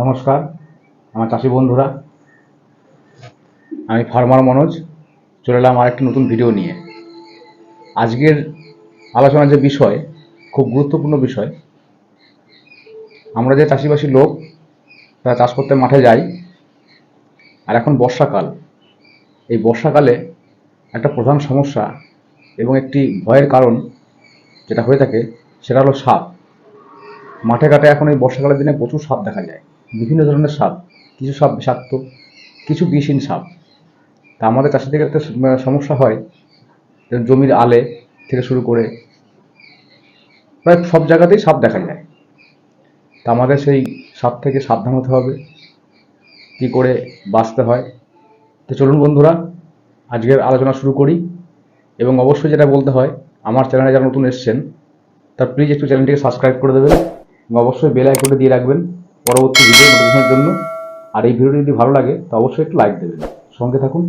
নমস্কার আমার চাষি বন্ধুরা, আমি ফার্মার মনোজ চলে এলাম আরেকটি নতুন ভিডিও নিয়ে। আজকের আলোচনার যে বিষয় খুব গুরুত্বপূর্ণ বিষয়। আমরা যে চাষিবাসী লোক তারা চাষ করতে মাঠে যাই, আর এখন বর্ষাকাল। এই বর্ষাকালে একটা প্রধান সমস্যা এবং একটি ভয়ের কারণ যেটা হয়ে থাকে সেটা হলো সাপ। মাঠে ঘাটে এখন এই বর্ষাকালের দিনে প্রচুর সাপ দেখা যায়, বিভিন্ন ধরনের সাপ। কিছু সাপ বিষাক্ত, কিছু বিষহীন সাপ। তা আমাদের চাষিদের একটা সমস্যা হয়, জমির আলে থেকে শুরু করে প্রায় সব জায়গাতেই সাপ দেখা যায়। তা আমাদের সেই সাপ থেকে সাবধান হতে হবে, কী করে বাঁচতে হয়। তো চলুন বন্ধুরা, আজকের আলোচনা শুরু করি। এবং অবশ্যই যেটা বলতে হয়, আমার চ্যানেলে যারা নতুন এসছেন তার প্লিজ একটু চ্যানেলটিকে সাবস্ক্রাইব করে দেবেন এবং অবশ্যই বেল আইকনটা দিয়ে রাখবেন পরবর্তী ভিডিও নোটিফিকেশনের জন্য। আর এই ভিডিওটি যদি ভালো লাগে তো অবশ্যই একটু লাইক দেবেন। সঙ্গে থাকুন,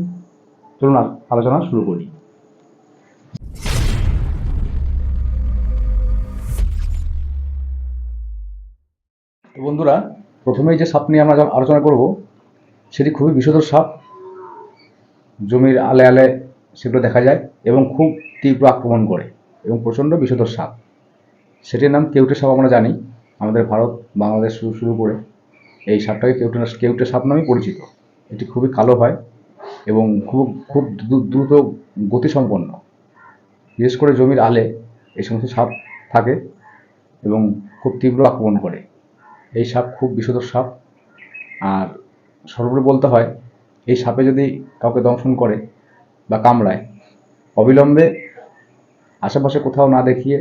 চলুন আলোচনা শুরু করি। তো বন্ধুরা, প্রথমেই যে সাপ নিয়ে আমরা আলোচনা করব সেটি খুবই বিষধর সাপ। জমির আলে আলে সেগুলো দেখা যায় এবং খুব তীব্র আক্রমণ করে এবং প্রচণ্ড বিষধর সাপ। সেটির নাম কেউটে সাপ। আমরা জানি আমাদের ভারত বাংলাদেশ শুরু করে এই সাপটাকে কেউটে সাপ নামে পরিচিত। এটি খুবই কালো হয় এবং খুব খুব দ্রুত গতিসম্পন্ন। বিশেষ করে জমির আলে এই সমস্ত সাপ থাকে এবং খুব তীব্র আক্রমণ করে। এই সাপ খুব বিষধর সাপ। আর সর্বোপরি বলতে হয়, এই সাপে যদি কাউকে দংশন করে বা কামড়ায়, অবিলম্বে আশেপাশে কোথাও না দেখিয়ে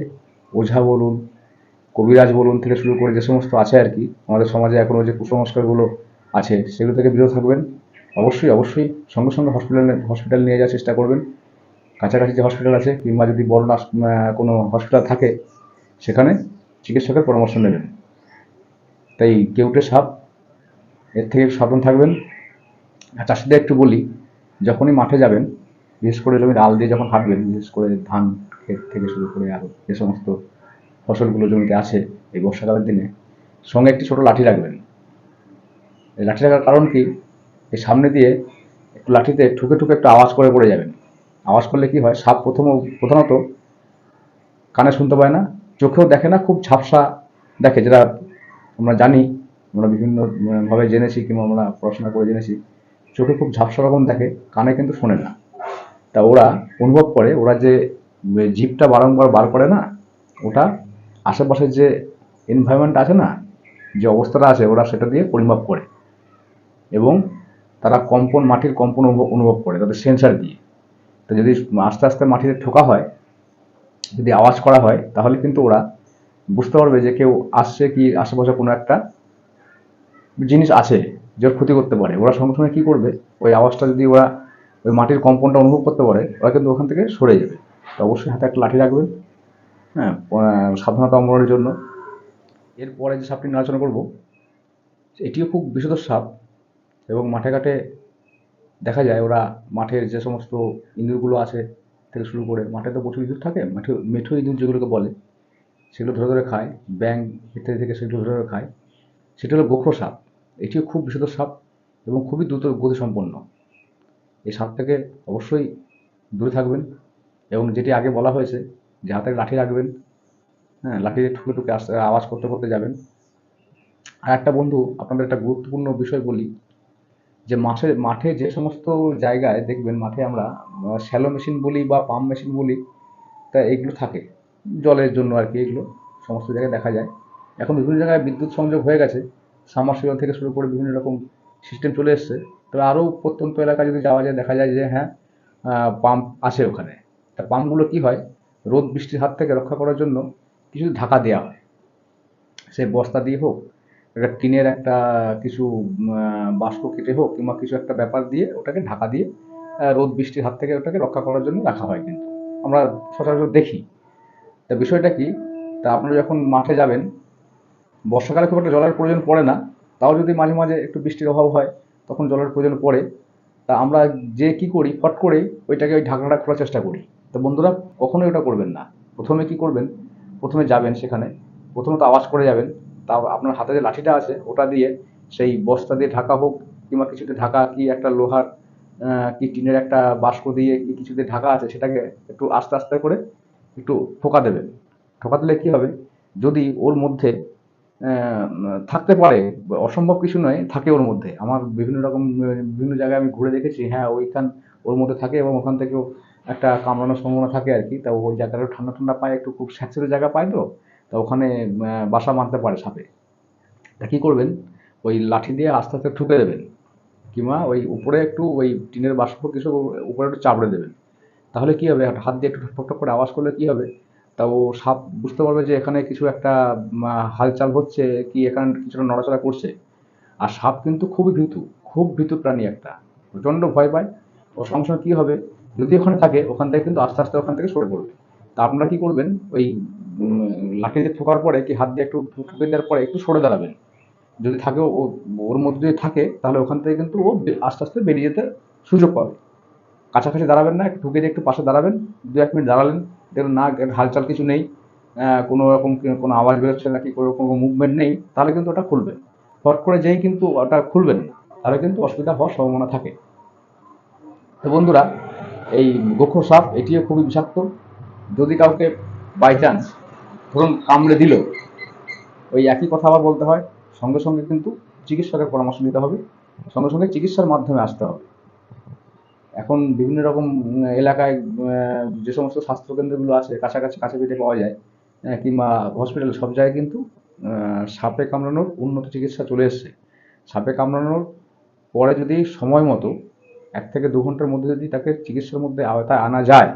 ওঝা বলুন, কবিরাজ বলুন থেকে শুরু করে যে সমস্ত আছে আর কি আমাদের সমাজে এখনও যে কুসংস্কারগুলো আছে সেগুলো থেকে বিরত থাকবেন। অবশ্যই অবশ্যই সঙ্গে সঙ্গে হসপিটাল নিয়ে যাওয়ার চেষ্টা করবেন। কাছাকাছি যে হসপিটাল আছে কিংবা যদি বড় কোনো হসপিটাল থাকে সেখানে চিকিৎসকের পরামর্শ নেবেন। তাই কেউটে সাপ, এর থেকে সাবধান থাকবেন। আর চাষিদের একটু বলি, যখনই মাঠে যাবেন, বিশেষ করে জমির আল দিয়ে যখন হাঁটবেন, বিশেষ করে ধান ক্ষেত থেকে শুরু করে আরও যে সমস্ত ফসলগুলো জমিতে আছে এই বর্ষাকালের দিনে, সঙ্গে একটি ছোট লাঠি রাখবেন। এই লাঠি রাখার কারণ কি, এই সামনে দিয়ে একটু লাঠিতে ঠুকে ঠুকে একটু আওয়াজ করে পড়ে যাবেন। আওয়াজ করলে কি হয়, সাপ প্রধানত কানে শুনতে পায় না, চোখেও দেখে না, খুব ঝাপসা দেখে, যেটা আমরা জানি, আমরা বিভিন্ন ভাবে জেনেছি কিংবা আমরা পড়াশোনা করে জেনেছি। চোখে খুব ঝাপসা রকম দেখে, কানে কিন্তু শোনে না। তা ওরা অনুভব করে, ওরা যে জিভটা বারংবার বার করে না, ওটা আশেপাশের যে এনভায়রনমেন্ট আছে না, যে অবস্থাটা আছে, ওরা সেটা দিয়ে পরিমাপ করে এবং তারা মাটির কম্পন অনুভব করে তাদের সেন্সার দিয়ে। তো যদি আস্তে আস্তে মাটিতে ঠোকা হয়, যদি আওয়াজ করা হয়, তাহলে কিন্তু ওরা বুঝতে পারবে যে কেউ আসছে, কি আশেপাশে কোনো একটা জিনিস আছে যার ক্ষতি করতে পারে। ওরা সঙ্গে সঙ্গে কী করবে, ওই আওয়াজটা যদি ওরা ওই মাটির কম্পনটা অনুভব করতে পারে, ওরা কিন্তু ওখান থেকে সরে যাবে। তো অবশ্যই হাতে একটা লাঠি রাখবেন, হ্যাঁ, সাবধানতা অবলম্বনের জন্য। এরপরে যে সাপটি নিয়ে আলোচনা করবো, এটিও খুব বিষধর সাপ এবং মাঠে ঘাটে দেখা যায়। ওরা মাঠের যে সমস্ত ইঁদুরগুলো আছে থেকে শুরু করে, মাঠে তো প্রচুর ইঁদুর থাকে, মেঠো ইঁদুর যেগুলোকে বলে, সেগুলো ধরে ধরে খায়, ব্যাঙ ইত্যাদি থেকে সেগুলো ধরে ধরে খায়। সেটা হলো গোখরো সাপ। এটিও খুব বিষধর সাপ এবং খুবই দ্রুত গতিসম্পন্ন। এই সাপ থেকে অবশ্যই দূরে থাকবেন এবং যেটি আগে বলা হয়েছে যে হাতে লাঠি রাখবেন, হ্যাঁ, লাঠি দিয়ে ঠুকে ঠুকে আওয়াজ করতে করতে যাবেন। আর একটা বন্ধু, আপনাদের একটা গুরুত্বপূর্ণ বিষয় বলি, যে মাঠে যে সমস্ত জায়গায় দেখবেন, মাঠে আমরা শ্যালো মেশিন বলি বা পাম্প মেশিন বলি, তা এইগুলো থাকে জলের জন্য আর কি। এগুলো সমস্ত জায়গায় দেখা যায়। এখন বিভিন্ন জায়গায় বিদ্যুৎ সংযোগ হয়ে গেছে, সাবমার্সিবল থেকে শুরু করে বিভিন্ন রকম সিস্টেম চলে এসছে। তবে আরও প্রত্যন্ত এলাকায় যদি যাওয়া যায়, দেখা যায় যে হ্যাঁ, পাম্প আছে ওখানে। তা পাম্পগুলো কি হয়, রোদ বৃষ্টির হাত থেকে রক্ষা করার জন্য কিছু ঢাকা দেওয়া হয়। সে বস্তা দিয়ে হোক, একটা টিনের একটা কিছু বাষ্প কেটে হোক, কিংবা কিছু একটা ব্যাপার দিয়ে ওটাকে ঢাকা দিয়ে রোদ বৃষ্টির হাত থেকে ওটাকে রক্ষা করার জন্য রাখা হয়। কিন্তু আমরা সচরাচর দেখি। তা বিষয়টা কি, তা আপনারা যখন মাঠে যাবেন, বর্ষাকালে খুব একটা জলের প্রয়োজন পড়ে না, তাও যদি মাঝে মাঝে একটু বৃষ্টির অভাব হয় তখন জলের প্রয়োজন পড়ে। তা আমরা যে কি করি, ফট করে ওইটাকে ওই ঢাকনাটা খোলার চেষ্টা করি। তো বন্ধুরা, কখনোই ওটা করবেন না। প্রথমে কি করবেন, প্রথমে যাবেন সেখানে, প্রথমে তো আওয়াজ করে যাবেন। তা আপনার হাতে যে লাঠিটা আছে ওটা দিয়ে সেই বস্তা দিয়ে ঢাকা হোক কিংবা কিছুতে ঢাকা, কি একটা লোহার কি টিনের একটা বাস্ক দিয়ে কি কিছুতে ঢাকা আছে, সেটাকে একটু আস্তে আস্তে করে একটু ঠোকা দেবেন। ঠোকা দিলে কি হবে, যদি ওর মধ্যে থাকতে পারে, অসম্ভব কিছু নয়, থাকে ওর মধ্যে। আমার বিভিন্ন রকম বিভিন্ন জায়গায় আমি ঘুরে দেখেছি, হ্যাঁ ওইখান ওর মধ্যে থাকে এবং ওখান থেকেও একটা কামড়ানোর সম্ভাবনা থাকে আর কি। তা ওই জায়গাটা ঠান্ডা ঠান্ডা পায়, একটু খুব স্যাঁতসেঁতে জায়গা পায়, তো তা ওখানে বাসা বাঁধতে পারে সাপে। তা কী করবেন, ওই লাঠি দিয়ে আস্তে আস্তে ঠুকে দেবেন, কিংবা ওই উপরে একটু ওই টিনের বাষ্প কিছু উপরে একটু চাপড়ে দেবেন। তাহলে কি হবে, হাত দিয়ে একটু ঠক ঠক করে আওয়াজ করলে কি হবে, তা ও সাপ বুঝতে পারবে যে এখানে কিছু একটা হালচাল হচ্ছে, কি এখানে কিছুটা নড়াচড়া করছে। আর সাপ কিন্তু খুবই ভীতু, খুব ভীতু প্রাণী একটা, প্রচণ্ড ভয় পায়। ও সঙ্গে সঙ্গে কী হবে, যদি ওখানে থাকে ওখান থেকে কিন্তু আস্তে আস্তে ওখান থেকে সরে পড়বে। তা আপনারা কী করবেন, ওই লাঠি দিয়ে ঠোকার পরে কি হাত দিয়ে একটু ঠুকে দেওয়ার পরে একটু সরে দাঁড়াবেন। যদি থাকে ওর মধ্যে যদি থাকে, তাহলে ওখান থেকে কিন্তু ও আস্তে আস্তে বেরিয়ে যেতে সুযোগ পাবে। কাছাকাছি দাঁড়াবেন না, একটু ঢুকে দিয়ে একটু পাশে দাঁড়াবেন, 1 মিনিট দাঁড়ালেন, দেখুন না হালচাল কিছু নেই, কোনো রকম কোনো আওয়াজ বেরোচ্ছে না, কি কোনো মুভমেন্ট নেই, তাহলে কিন্তু ওটা খুলবে। ফট করে যেই কিন্তু ওটা খুলবেন, তাহলে কিন্তু অসুবিধা হওয়ার সম্ভাবনা থাকে। তো বন্ধুরা, এই গোখর সাপ এটিও খুবই বিষাক্ত। যদি কাউকে বাই চান্স ধরুন কামড়ে দিল, ওই একই কথা আবার বলতে হয়, সঙ্গে সঙ্গে কিন্তু চিকিৎসকের পরামর্শ নিতে হবে, সঙ্গে সঙ্গে চিকিৎসার মাধ্যমে আসতে হবে। এখন বিভিন্ন রকম এলাকায় যে সমস্ত স্বাস্থ্যকেন্দ্রগুলো আছে কাছাকাছি, কাছে পিঠে পাওয়া যায়, কিংবা হসপিটাল, সব জায়গায় কিন্তু সাপে কামড়ানোর উন্নত চিকিৎসা চলে এসছে। সাপে কামড়ানোর পরে যদি সময় মতো 1 থেকে 2 ঘন্টার মধ্যে যদি তাকে চিকিৎসার মধ্যে আওতায় আনা যায়,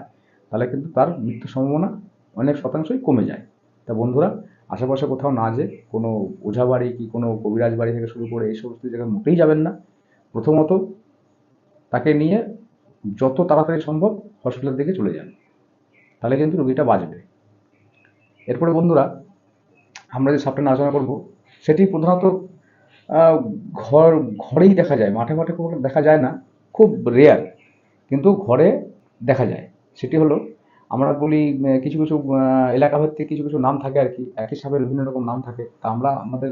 তাহলে কিন্তু তার মৃত্যুর সম্ভাবনা অনেক শতাংশই কমে যায়। তা বন্ধুরা, আশেপাশে কোথাও না যে কোনো ওঝা বাড়ি কি কোনো কবিরাজ বাড়ি থেকে শুরু করে এই সমস্ত জায়গায় মোটেই যাবেন না। প্রথমত তাকে নিয়ে যত তাড়াতাড়ি সম্ভব হসপিটালের দিকে চলে যান, তাহলে কিন্তু রোগীটা বাঁচবে। এরপরে বন্ধুরা, আমরা যে সাপটা নিয়ে আলোচনা করবো, সেটি প্রধানত আহ, ঘর ঘরেই দেখা যায়, মাঠে মাঠে খুব একটা দেখা যায় না, খুব রেয়ার, কিন্তু ঘরে দেখা যায়। সেটি হলো, আমরা বলি কিছু কিছু এলাকা ভিত্তিক কিছু কিছু নাম থাকে আর কি, একই সাপের বিভিন্ন রকম নাম থাকে। তা আমরা আমাদের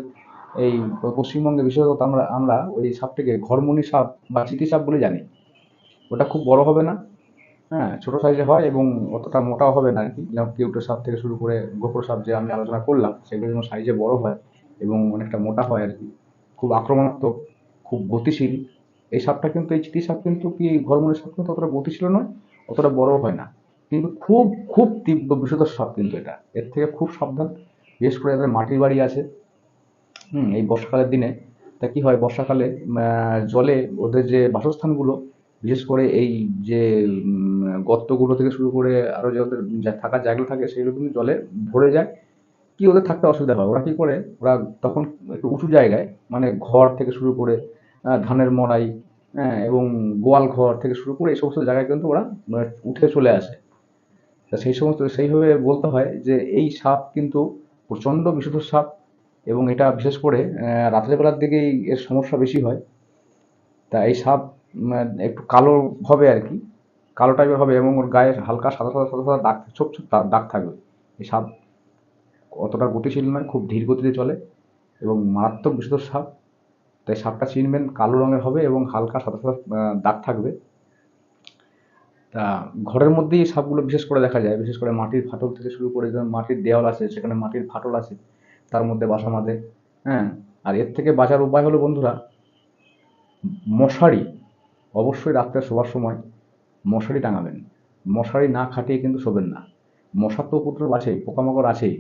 এই পশ্চিমবঙ্গে বিশেষত আমরা আমরা ওই সাপটিকে ঘরমুনি সাপ বা চিতি সাপ বলে জানি। ওটা খুব বড় হবে না, হ্যাঁ ছোট সাইজে হয় এবং অতটা মোটাও হবে না আর কি। যেমন কেউটো সাপ থেকে শুরু করে গোখর সাপ যে আমি আলোচনা করলাম, সেগুলো যেমন সাইজে বড় হয় এবং অনেকটা মোটা হয় আর কি, খুব আক্রমণাত্মক, খুব গতিশীল। এই সাপটা কিন্তু, এই চিতি সাপ কিন্তু, কি ঘরমুনি সাপ কিন্তু অতটা গতিশীল নয়, অতটা বড় হয় না, কিন্তু খুব খুব তীব্র বিষধর সাপ কিন্তু এটা। এর থেকে খুব সাবধান, বিশেষ করে যাদের মাটির বাড়ি আছে। এই বর্ষাকালের দিনে তা কি হয়, বর্ষাকালে জলে ওদের যে বাসস্থানগুলো, বিশেষ করে এই যে গর্তগুলো থেকে শুরু করে আরো যে ওদের থাকার জায়গাগুলো থাকে, সেগুলো কিন্তু জলে ভরে যায়। কি ওদের থাকতে অসুবিধা হয়, ওরা কি করে, ওরা তখন একটু উঁচু জায়গায়, মানে ঘর থেকে শুরু করে ধানের মড়াই, হ্যাঁ এবং গোয়াল ঘর থেকে শুরু করে এই সমস্ত জায়গায় কিন্তু ওরা উঠে চলে আসে। তা সেই সমস্ত সেইভাবে বলতে হয় যে এই সাপ কিন্তু প্রচণ্ড বিষধর সাপ, এবং এটা বিশেষ করে রাতের বেলার দিকেই এর সমস্যা বেশি হয়। তা এই সাপ একটু কালো হবে আর কি, কালো টাইপের হবে এবং ওর গায়ে হালকা সাদা সাদা সাদা সাদা দাগ, ছোপ ছোপ দাগ থাকবে। এই সাপ অতটা গতিশীল নয়, খুব ধীর গতিতে চলে এবং মারাত্মক বিষধর সাপ। তাই সাপটা চিনবেন, কালো রঙের হবে এবং হালকা সাদা সাদা দাগ থাকবে। তা ঘরের মধ্যেই এই সাপগুলো বিশেষ করে দেখা যায়, বিশেষ করে মাটির ফাটল থেকে শুরু করে, যেমন মাটির দেওয়াল আছে সেখানে মাটির ফাটল আছে, তার মধ্যে বাসা বাঁধে। হ্যাঁ, আর এর থেকে বাঁচার উপায় হলো বন্ধুরা, মশারি, অবশ্যই রাত্রে শোবার সময় মশারি টাঙাবেন। মশারি না খাটিয়ে কিন্তু শোবেন না। মশার তো উপদ্রব আছেই, পোকামাকড় আছেই।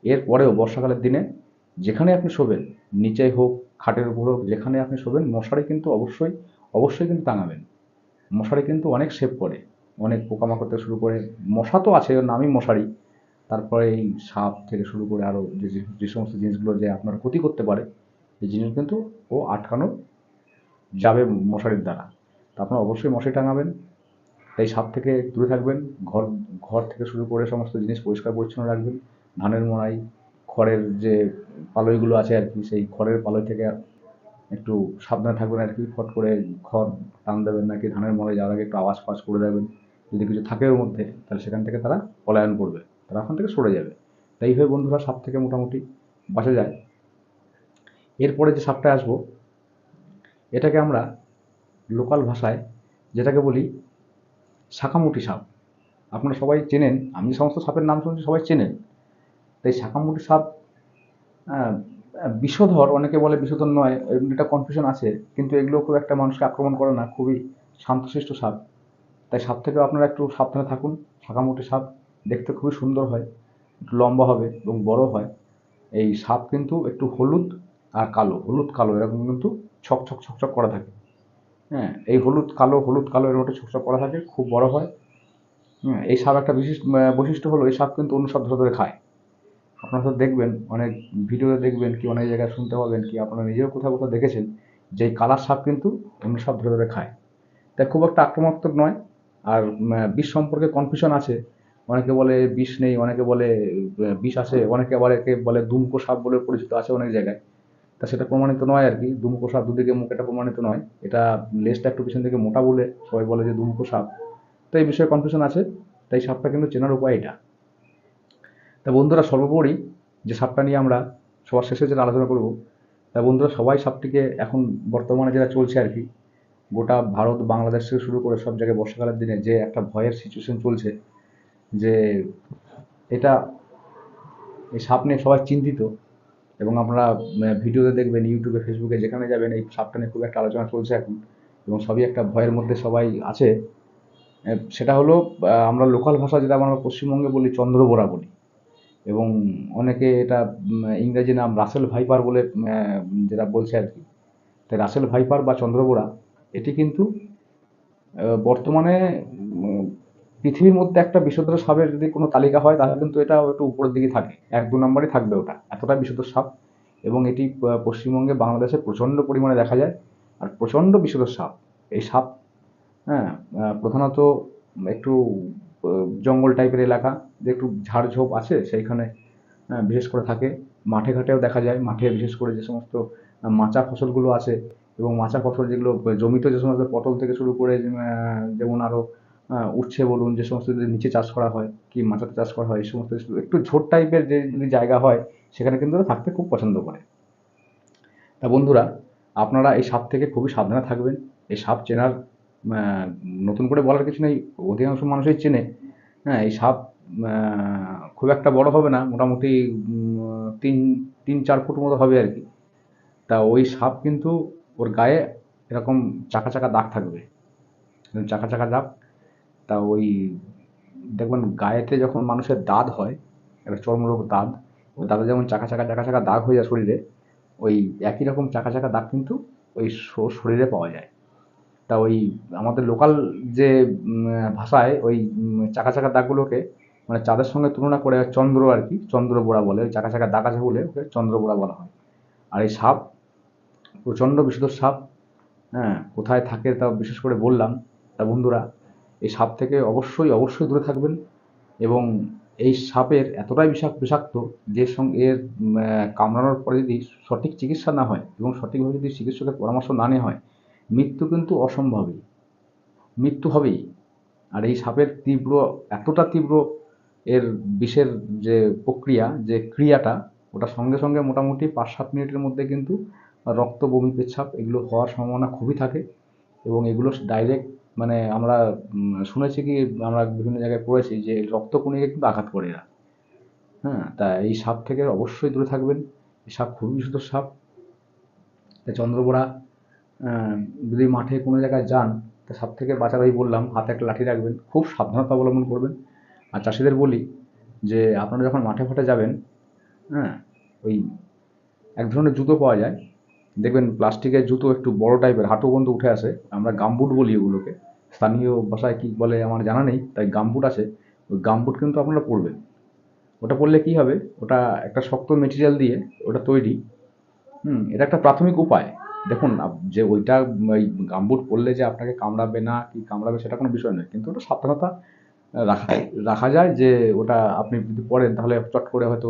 এরপরেও বর্ষাকালের দিনে যেখানে আপনি শোবেন, নিচে হোক খাটের উপর হোক, যেখানে আপনি শোবেন মশারি কিন্তু অবশ্যই অবশ্যই কিন্তু টাঙাবেন। মশারি কিন্তু অনেক সেভ করে, অনেক পোকামাকড় থেকে শুরু করে, মশা তো আছে, ওর নামই মশারি। তারপরে এই সাপ থেকে শুরু করে আরও যে যে সমস্ত জিনিসগুলো যে আপনার ক্ষতি করতে পারে, এই জিনিস কিন্তু ও আটকানো যাবে মশারির দ্বারা। তা আপনারা অবশ্যই মশারি টাঙাবেন, তাই সাপ থেকে দূরে থাকবেন। ঘর ঘর থেকে শুরু করে সমস্ত জিনিস পরিষ্কার পরিচ্ছন্ন রাখবেন। ধানের মড়াই, খড়ের যে পালইগুলো আছে আর কি, সেই খড়ের পালই থেকে একটু সাবধানে থাকবেন আর কি। ফট করে খড় টান দেবেন না, কি ধানের মড়াই যাওয়ার আগে একটু আওয়াজ ফাওয়াজ করে দেবেন। যদি কিছু থাকে ওর মধ্যে, তাহলে সেখান থেকে তারা পলায়ন করবে, তারা ওখান থেকে সরে যাবে। তাই এইভাবে বন্ধুরা সাপ থেকে মোটামুটি বাঁচা যায়। এরপরে যে সাপটা আসবো, এটাকে আমরা লোকাল ভাষায় যেটাকে বলি শাঁখামুটি সাপ। আপনারা সবাই চেনেন, আমি যে সমস্ত সাপের নাম শুনছি সবাই চেনেন। তাই শাঁখামুটি সাপ আহ, বিষধর, অনেকে বলে বিষধর নয়, এরকম একটা কনফিউশন আছে, কিন্তু এগুলো খুব একটা মানুষকে আক্রমণ করে না, খুবই শান্তশিষ্ট সাপ। তাই সাপ থেকেও আপনারা একটু সাবধানে থাকুন। শাঁখামুটি সাপ দেখতে খুবই সুন্দর হয়, একটু লম্বা হবে এবং বড় হয়। এই সাপ কিন্তু একটু হলুদ আর কালো, হলুদ কালো এরকম কিন্তু ছকছক ছকছক করা থাকে। হ্যাঁ, এই হলুদ কালো এর মধ্যে ছকছক করা থাকে, খুব বড় হয়। এই সাপ একটা বিশেষ বৈশিষ্ট্য হলো এই সাপ কিন্তু অন্য সাপ ধরে ধরে খায়। আপনারা তো দেখবেন অনেক ভিডিওতে, দেখবেন কি অনেক জায়গায় শুনতে পাবেন, কি আপনারা নিজেও কোথাও কোথাও দেখেছেন যে এই কালার সাপ কিন্তু অন্য সাপ ধরে ধরে খায়। তাই খুব একটা আক্রমণাত্মক নয়। আর বিষ সম্পর্কে কনফিউশন আছে, অনেকে বলে বিষ নেই, অনেকে বলে বিষ আছে, অনেকে আবার একে বলে দুমকো সাপ বলে পরিচিত আছে অনেক জায়গায়। তা সেটা প্রমাণিত নয় আর কি, দুমকো সাপ দুদিকে মুখ, এটা প্রমাণিত নয়। এটা লেজটা একটু পিছন দিকে মোটা বলে সবাই বলে যে দুমকো সাপ। তো এই বিষয়ে কনফিউশন আছে। তাই সাপটা কিন্তু চেনার উপায় এটা। তা বন্ধুরা, সর্বোপরি যে সাপটা নিয়ে আমরা সবার শেষে যেটা আলোচনা করব, তা বন্ধুরা সবাই সাপটিকে এখন বর্তমানে যেটা চলছে আর কি, গোটা ভারত বাংলাদেশ থেকে শুরু করে সব জায়গায় বর্ষাকালের দিনে যে একটা ভয়ের সিচুয়েশন চলছে, যে এটা, এই সাপ নিয়ে সবাই চিন্তিত। এবং আপনারা ভিডিওতে দেখবেন, ইউটিউবে ফেসবুকে যেখানে যাবেন এই সাপটা নিয়ে খুব একটা আলোচনা চলছে এখন, এবং সবই একটা ভয়ের মধ্যে সবাই আছে। সেটা হলো আমরা লোকাল ভাষা যেটা আমরা পশ্চিমবঙ্গে বলি চন্দ্রবোরা বলি, এবং অনেকে এটা ইংরেজি নাম রাসেল ভাইপার বলে যেটা বলছে আর কি। তাই রাসেল ভাইপার বা চন্দ্রবোরা এটি কিন্তু বর্তমানে উম, পৃথিবীর মধ্যে একটা বিষধর সাপের যদি কোনো তালিকা হয় তাহলে কিন্তু এটা একটু উপরের দিকে থাকে, 1-2 নম্বরে থাকবে ওটা, এতটা বিষধর সাপ। এবং এটি পশ্চিমবঙ্গে বাংলাদেশে প্রচণ্ড পরিমাণে দেখা যায়, আর প্রচণ্ড বিষধর সাপ এই সাপ। হ্যাঁ, প্রধানত একটু জঙ্গল টাইপের এলাকা, যে একটু ঝাড়ঝোপ আছে সেইখানে বিশেষ করে থাকে। মাঠে ঘাটেও দেখা যায়, মাঠে বিশেষ করে যে সমস্ত মাচা ফসলগুলো আছে, এবং মাচা ফসল যেগুলো জমিতে, যে সমস্ত পটল থেকে শুরু করে যেমন আরও উচ্ছে বলুন, যে সমস্ত যদি নিচে চাষ করা হয় কি মাচাতে চাষ করা হয়, এই সমস্ত একটু ঝোড় টাইপের যে যদি জায়গা হয় সেখানে কিন্তু ওরা থাকতে খুব পছন্দ করে। তা বন্ধুরা, আপনারা এই সাপ থেকে খুবই সাবধানে থাকবেন। এই সাপ চেনার নতুন করে বলার কিছু নেই, অধিকাংশ মানুষই চেনে। হ্যাঁ, এই সাপ খুব একটা বড় হবে না, মোটামুটি 3-4 ফুট মতো হবে আর কি। তা ওই সাপ কিন্তু ওর গায়ে এরকম চাকা চাকা দাগ থাকবে, চাকা চাকা দাগ। তা ওই দেখবেন গায়েতে যখন মানুষের দাঁত হয়, একটা চর্মরোগ দাঁত, ওই দাঁতে যেমন চাকা চাকা দাগ হয়ে যায় শরীরে, ওই একই রকম চাকা চাকা দাগ কিন্তু ওই শরীরে পাওয়া যায়। তা ওই আমাদের লোকাল যে ভাষায় ওই চাকা চাকা দাগগুলোকে মানে চাঁদের সঙ্গে তুলনা করে চন্দ্র আর কি, চন্দ্রবোড়া বলে, ওই চাকা চাকা দাগ আছে বলে ওকে চন্দ্রবোড়া বলা হয়। আর এই সাপ প্রচণ্ড বিষধর সাপ। হ্যাঁ, কোথায় থাকে তা বিশেষ করে বললাম। তা বন্ধুরা, এই সাপ থেকে অবশ্যই অবশ্যই দূরে থাকবেন। এবং এই সাপের এতটাই বিষাক্ত যে সঙ্গে এর কামড়ানোর পরে যদি সঠিক চিকিৎসা না হয় এবং সঠিকভাবে যদি চিকিৎসকের পরামর্শ না নেওয়া হয়, মৃত্যু কিন্তু অসম্ভবই, মৃত্যু হবেই। আর এই সাপের তীব্র, এতটা তীব্র এর বিষের যে প্রক্রিয়া, যে ক্রিয়াটা, ওটা সঙ্গে সঙ্গে মোটামুটি 5-7 মিনিটের মধ্যে কিন্তু রক্ত, বমি, পেচ্ছাপ এগুলো হওয়ার সম্ভাবনা খুবই থাকে। এবং এগুলো ডাইরেক্ট মানে আমরা শুনেছি কি, আমরা বিভিন্ন জায়গায় পড়েছি যে রক্তকণিকে কিন্তু আঘাত করে এরা। হ্যাঁ, তা এই সাপ থেকে অবশ্যই দূরে থাকবেন। এই সাপ খুবই বিষধর সাপ। তাই চন্দ্রবোড়া যদি মাঠে কোনো জায়গায় যান, তা সাপ থেকে বাঁচার ওই বললাম হাতে একটা লাঠি রাখবেন, খুব সাবধানতা অবলম্বন করবেন। আর চাষিদের বলি যে আপনারা যখন মাঠে ফাটে যাবেন, হ্যাঁ, ওই এক ধরনের জুতো পাওয়া যায়, দেখবেন প্লাস্টিকের জুতো, একটু বড় টাইপের, হাঁটু পর্যন্ত উঠে আসে, আমরা গামবুট বলি ওগুলোকে। স্থানীয় ভাষায় কী বলে আমার জানা নেই, তাই গামবুট আছে। ওই গামবুট কিন্তু আপনারা পরবেন। ওটা পরলে কী হবে, ওটা একটা শক্ত মেটেরিয়াল দিয়ে ওটা তৈরি। এটা একটা প্রাথমিক উপায়। দেখুন যে ওইটা, ওই গামবুট পরলে যে আপনাকে কামড়াবে না কি কামড়াবে সেটা কোনো বিষয় নয়, কিন্তু ওটা সাবধানতা রাখা রাখা যায়, যে ওটা আপনি যদি পরেন তাহলে চট করে হয়তো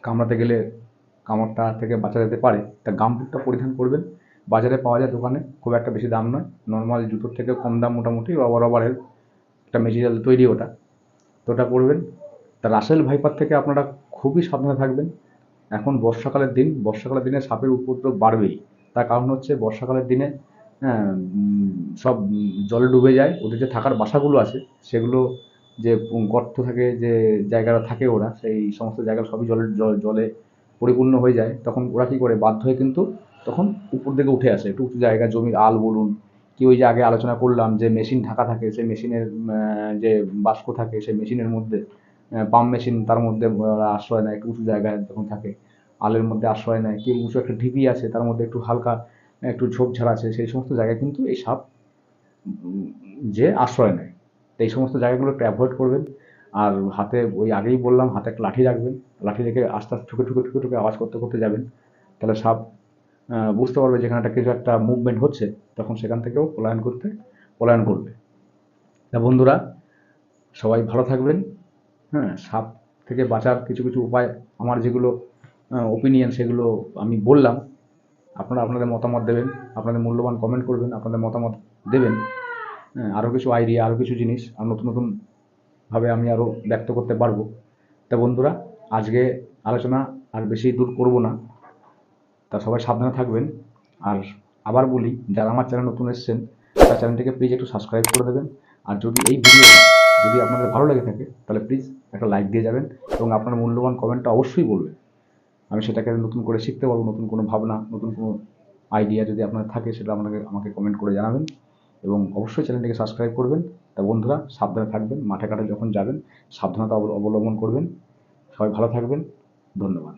কামড়াতে গেলে কামড়টা থেকে বাঁচা যেতে পারে। তা গামবুটটা পরিধান করবেন। বাজারে পাওয়া যায় দোকানে, খুব একটা বেশি দাম নয়, নর্মাল জুতোর থেকে কম দাম মোটামুটি, রবারের একটা মেটেরিয়াল তৈরি ওটা। তো ওটা পরবেন। তা রাসেল ভাইপার থেকে আপনারা খুবই সাবধানে থাকবেন। এখন বর্ষাকালের দিনে সাপের উপদ্রব বাড়বেই। তার কারণ হচ্ছে বর্ষাকালের দিনে হ্যাঁ, সব জলে ডুবে যায়। ওদের যে থাকার বাসাগুলো আছে সেগুলো, যে গর্ত থাকে, যে জায়গাটা থাকে ওরা, সেই সমস্ত জায়গা সবই জলে পরিপূর্ণ হয়ে যায়। তখন ওরা কী করে, বাধ্য হয়ে কিন্তু তখন উপর দিকে উঠে আসে, একটু উঁচু জায়গা, জমির আল বলুন কি, ওই যে আগে আলোচনা করলাম যে মেশিন ঢাকা থাকে, সেই মেশিনের যে বাষ্প থাকে সেই মেশিনের মধ্যে, পাম্প মেশিন, তার মধ্যে ওরা আশ্রয় নেয়, একটু উঁচু জায়গায় যখন থাকে আলের মধ্যে আশ্রয় নেয়, কি উঁচু একটা ঢিপি আছে তার মধ্যে একটু হালকা একটু ঝোপঝাড় আছে, সেই সমস্ত জায়গায় কিন্তু এই সাপ যে আশ্রয় নেয়। তো এই সমস্ত জায়গাগুলো একটু অ্যাভয়েড করবেন। আর হাতে, ওই আগেই বললাম, হাতে একটা লাঠি রাখবেন। লাঠি রেখে আস্তে আস্তে ঠুকে ঠুকে ঠুকে ঠুকে আওয়াজ করতে করতে যাবেন। তাহলে সাপ বুঝতে পারবে যেখানে একটা কিছু একটা মুভমেন্ট হচ্ছে, তখন সেখান থেকেও পলায়ন করবে। তা বন্ধুরা, সবাই ভালো থাকবেন। হ্যাঁ, সাপ থেকে বাঁচার কিছু কিছু উপায়, আমার যেগুলো ওপিনিয়ন, সেগুলো আমি বললাম। আপনারা আপনাদের মতামত দেবেন, আপনাদের মূল্যবান কমেন্ট করবেন, আপনাদের মতামত দেবেন। হ্যাঁ, আরও কিছু আইডিয়া, আরও কিছু জিনিস আর নতুন নতুনভাবে আমি আরও ব্যক্ত করতে পারবো। তা বন্ধুরা, আজকে আলোচনা আর বেশি দূর করব না। তা সবাই সাবধানে থাকবেন। আর আবার বলি, যারা আমার চ্যানেল নতুন এসেছেন তার চ্যানেলটিকে প্লিজ একটু সাবস্ক্রাইব করে দেবেন। আর যদি এই ভিডিওটা যদি আপনাদের ভালো লেগে থাকে তাহলে প্লিজ একটা লাইক দিয়ে যাবেন, এবং আপনার মূল্যবান কমেন্টটা অবশ্যই বলবেন। আমি সেটাকে নতুন করে শিখতে পারবো, নতুন কোনো ভাবনা, নতুন কোনো আইডিয়া যদি আপনার থাকে সেটা আমাকে কমেন্ট করে জানাবেন, এবং অবশ্যই চ্যানেলটিকে সাবস্ক্রাইব করবেন। তা বন্ধুরা, সাবধানে থাকবেন, মাঠে ঘাটে যখন যাবেন সাবধানতা অবলম্বন করবেন। সবাই ভালো থাকবেন। ধন্যবাদ।